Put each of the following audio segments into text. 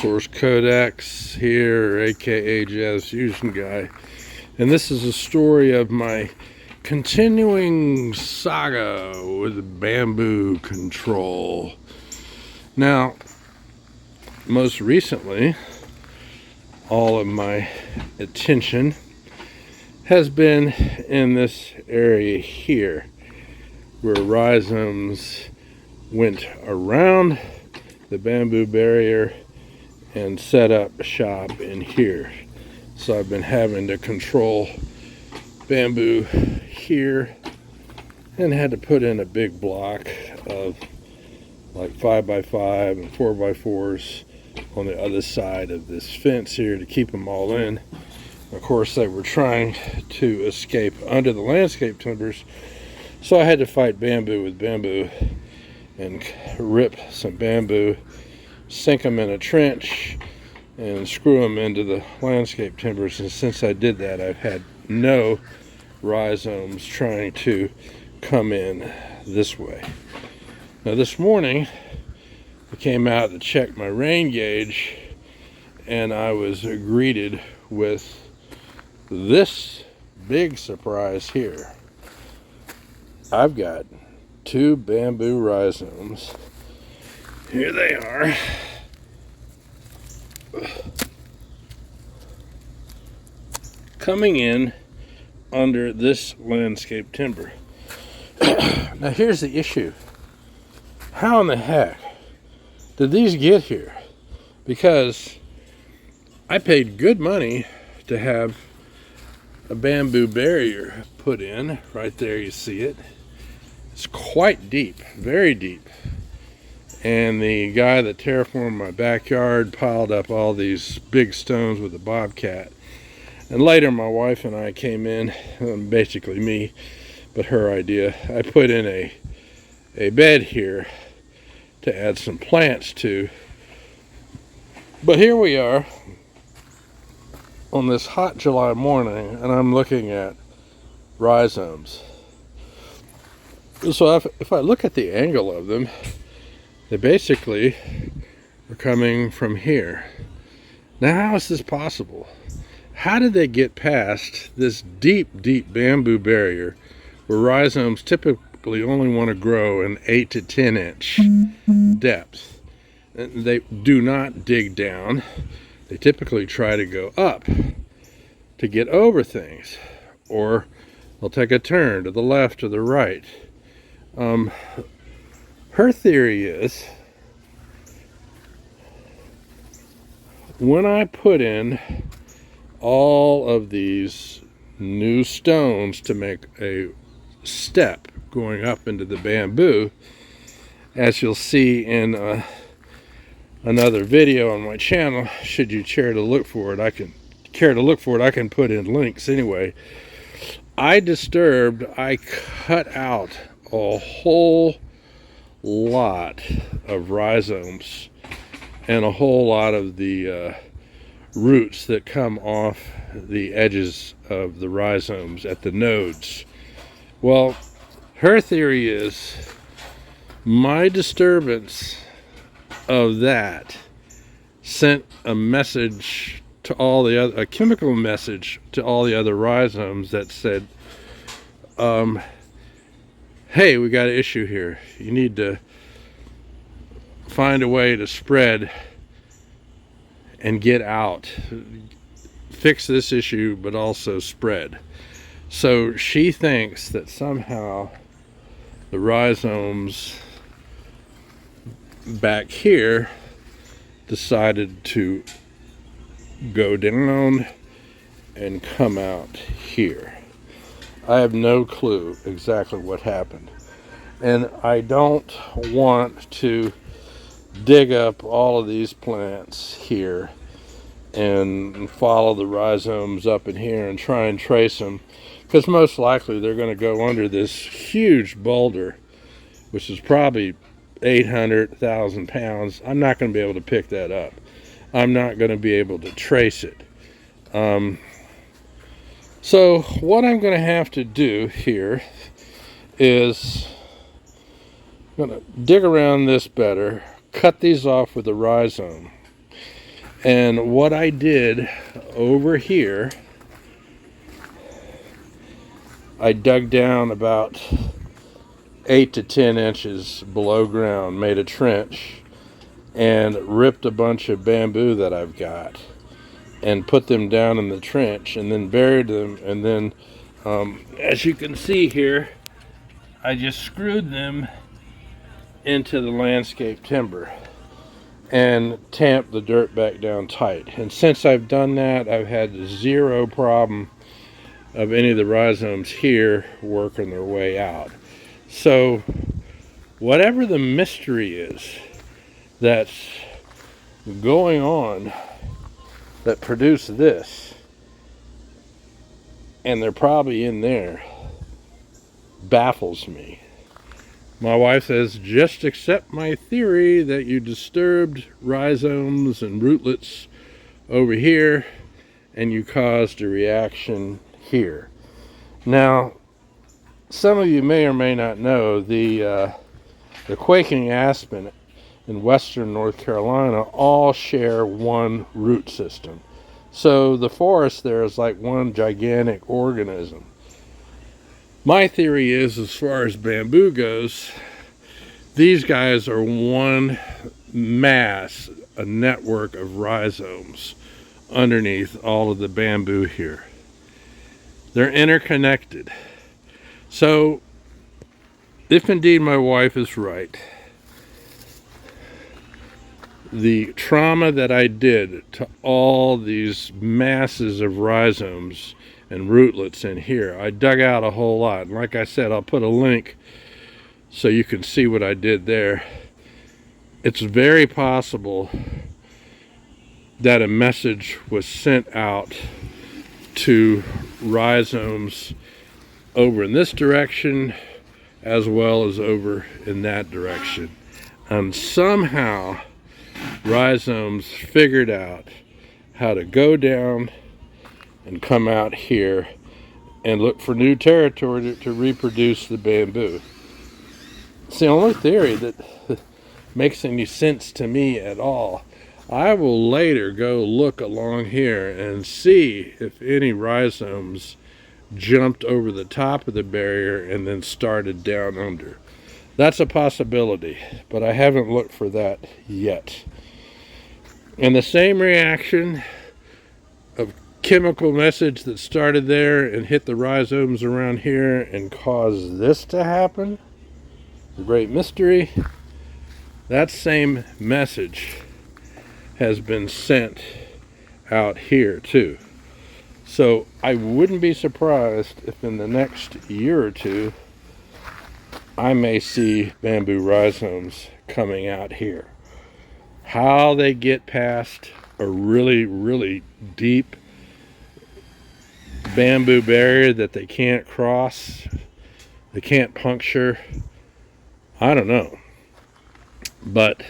Source Codex here, aka Jazz Fusion Guy, and this is a story of my continuing saga with bamboo control. Now, most recently, all of my attention has been in this area here, where rhizomes went around the bamboo barrier and set up shop in here. So I've been having to control bamboo here and had to put in a big block of like 5x5 and 4x4s on the other side of this fence here to keep them all in. Of course, they were trying to escape under the landscape timbers, so I had to fight bamboo with bamboo and rip some bamboo, sink them in a trench, and screw them into the landscape timbers. And since I did that, I've had no rhizomes trying to come in this way. Now this morning, I came out to check my rain gauge, and I was greeted with this big surprise here. I've got 2 bamboo rhizomes. Here they are. Coming in under this landscape timber. Now here's the issue. How in the heck did these get here? Because I paid good money to have a bamboo barrier put in. Right there, you see it. It's quite deep, very deep. And the guy that terraformed my backyard piled up all these big stones with a bobcat. And later my wife and I came in, basically me, but her idea. I put in a bed here to add some plants to. But here we are on this hot July morning, and I'm looking at rhizomes. So if I look at the angle of them, they basically are coming from here. Now, how is this possible? How did they get past this deep, deep bamboo barrier where rhizomes typically only want to grow in 8 to 10 inch depth? And they do not dig down. They typically try to go up to get over things, or they'll take a turn to the left or the right. Her theory is, when I put in all of these new stones to make a step going up into the bamboo, as you'll see in another video on my channel, should you care to look for it, I can put in links anyway. I cut out a whole lot of rhizomes and a whole lot of the roots that come off the edges of the rhizomes at the nodes. Well, her theory is my disturbance of that sent a message to all the other, a chemical message to all the other rhizomes that said, hey, we got an issue here. You need to find a way to spread and get out. Fix this issue, but also spread. So she thinks that somehow the rhizomes back here decided to go down and come out here. I have no clue exactly what happened, and I don't want to dig up all of these plants here and follow the rhizomes up in here and try and trace them, because most likely they're going to go under this huge boulder, which is probably 800,000 pounds. I'm not going to be able to pick that up. I'm not going to be able to trace it. So what I'm going to have to do here is I'm going to dig around this better, cut these off with a rhizome, And what I did over here, I dug down about 8 to 10 inches below ground, made a trench, and ripped a bunch of bamboo that I've got and put them down in the trench and then buried them. And then, as you can see here, I just screwed them into the landscape timber and tamped the dirt back down tight. And since I've done that, I've had zero problem of any of the rhizomes here working their way out. So whatever the mystery is that's going on that produced this, and they're probably in there, baffles me. My wife says, just accept my theory that you disturbed rhizomes and rootlets over here and you caused a reaction here. Now, some of you may or may not know the quaking aspen in western North Carolina all share one root system. So the forest there is like one gigantic organism. My theory is, as far as bamboo goes, these guys are one mass, a network of rhizomes underneath all of the bamboo here. They're interconnected. So, if indeed my wife is right, the trauma that I did to all these masses of rhizomes and rootlets in here, I dug out a whole lot. And like I said, I'll put a link so you can see what I did there. It's very possible that a message was sent out to rhizomes over in this direction as well as over in that direction. And somehow rhizomes figured out how to go down and come out here and look for new territory to reproduce the bamboo. It's the only theory that makes any sense to me at all. I will later go look along here and see if any rhizomes jumped over the top of the barrier and then started down under. That's a possibility, but I haven't looked for that yet. And the same reaction of chemical message that started there and hit the rhizomes around here and caused this to happen, the great mystery, that same message has been sent out here too. So I wouldn't be surprised if in the next year or two I may see bamboo rhizomes coming out here. How they get past a really, really deep bamboo barrier that they can't cross, they can't puncture, I don't know. But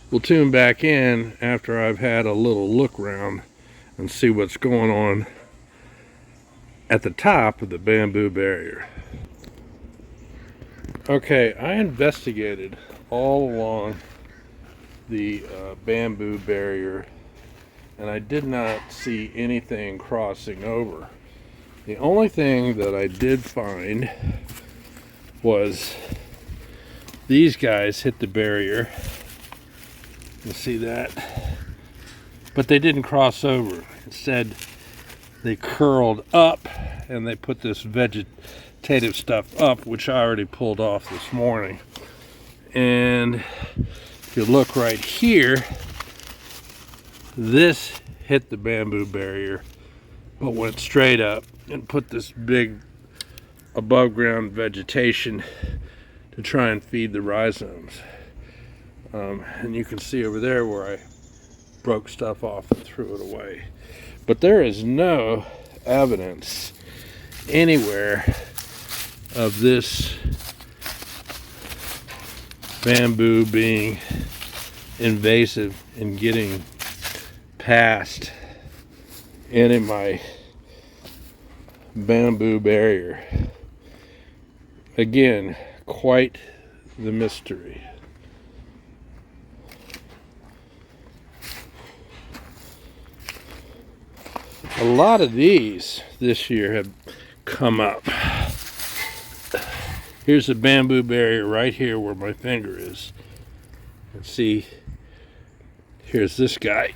we'll tune back in after I've had a little look around and see what's going on at the top of the bamboo barrier. Okay, I investigated all along the bamboo barrier and I did not see anything crossing over. The only thing that I did find was these guys hit the barrier. You see that? But they didn't cross over. Instead, they curled up and they put this vegetative stuff up, which I already pulled off this morning. And if you look right here, this hit the bamboo barrier but went straight up and put this big above ground vegetation to try and feed the rhizomes. And you can see over there where I broke stuff off and threw it away. But there is no evidence anywhere of this bamboo being invasive and getting past any of my bamboo barrier. Again, quite the mystery. A lot of these this year have come up. Here's a bamboo barrier right here where my finger is. And see, here's this guy,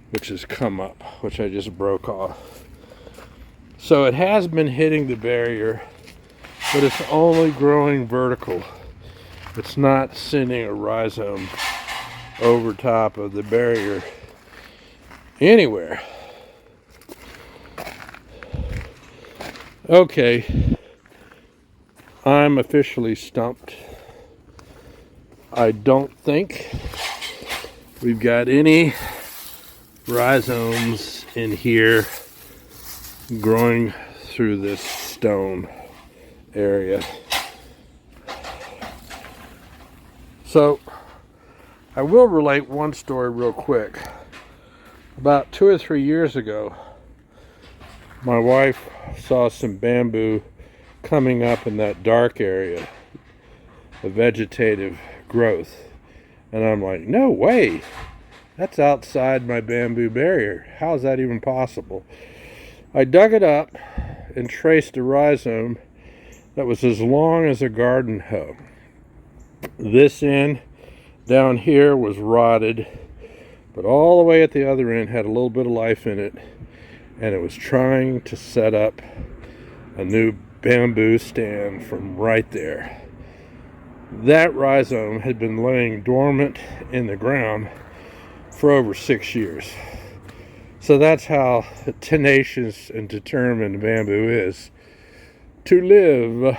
which has come up, which I just broke off. So it has been hitting the barrier, but it's only growing vertical. It's not sending a rhizome over top of the barrier anywhere. Okay, I'm officially stumped. I don't think we've got any rhizomes in here growing through this stone area. So I will relate one story real quick. About 2 or 3 years ago, my wife saw some bamboo coming up in that dark area of vegetative growth, and I'm like, no way, that's outside my bamboo barrier. How is that even possible? I dug it up and traced a rhizome that was as long as a garden hoe. This end down here was rotted, but all the way at the other end had a little bit of life in it, and it was trying to set up a new bamboo stand from right there. That rhizome had been laying dormant in the ground for over 6 years. So that's how tenacious and determined bamboo is to live.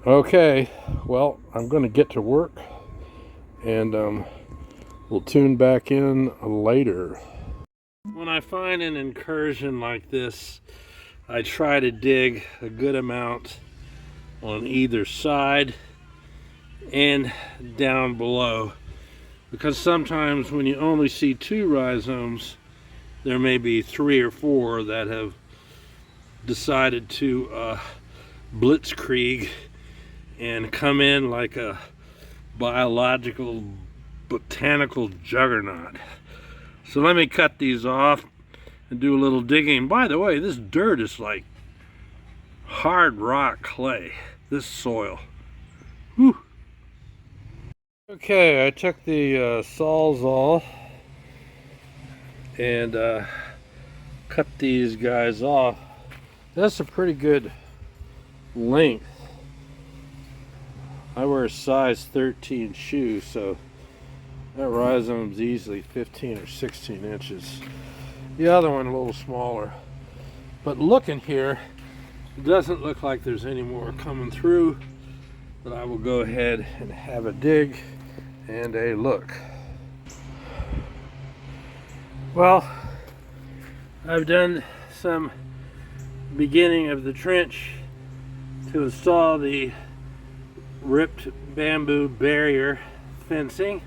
Okay, well, I'm going to get to work, and we'll tune back in later. When I find an incursion like this, I try to dig a good amount on either side and down below, because sometimes when you only see 2 rhizomes, there may be 3 or 4 that have decided to blitzkrieg and come in like a biological botanical juggernaut. So let me cut these off and do a little digging. By the way, this dirt is like hard rock clay, this soil. Whew. Okay, I took the sawzall and cut these guys off. That's a pretty good length. I wear a size 13 shoe, so that rhizome's easily 15 or 16 inches. The other one a little smaller. But looking here, it doesn't look like there's any more coming through, but I will go ahead and have a dig and a look. Well, I've done some beginning of the trench to install the ripped bamboo barrier fencing,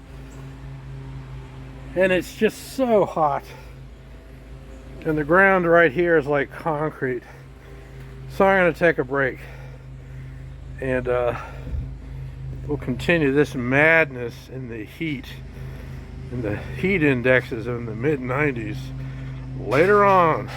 and it's just so hot, and the ground right here is like concrete. So I'm going to take a break, and we'll continue this madness in the heat, and the heat index is in the mid-90s later on.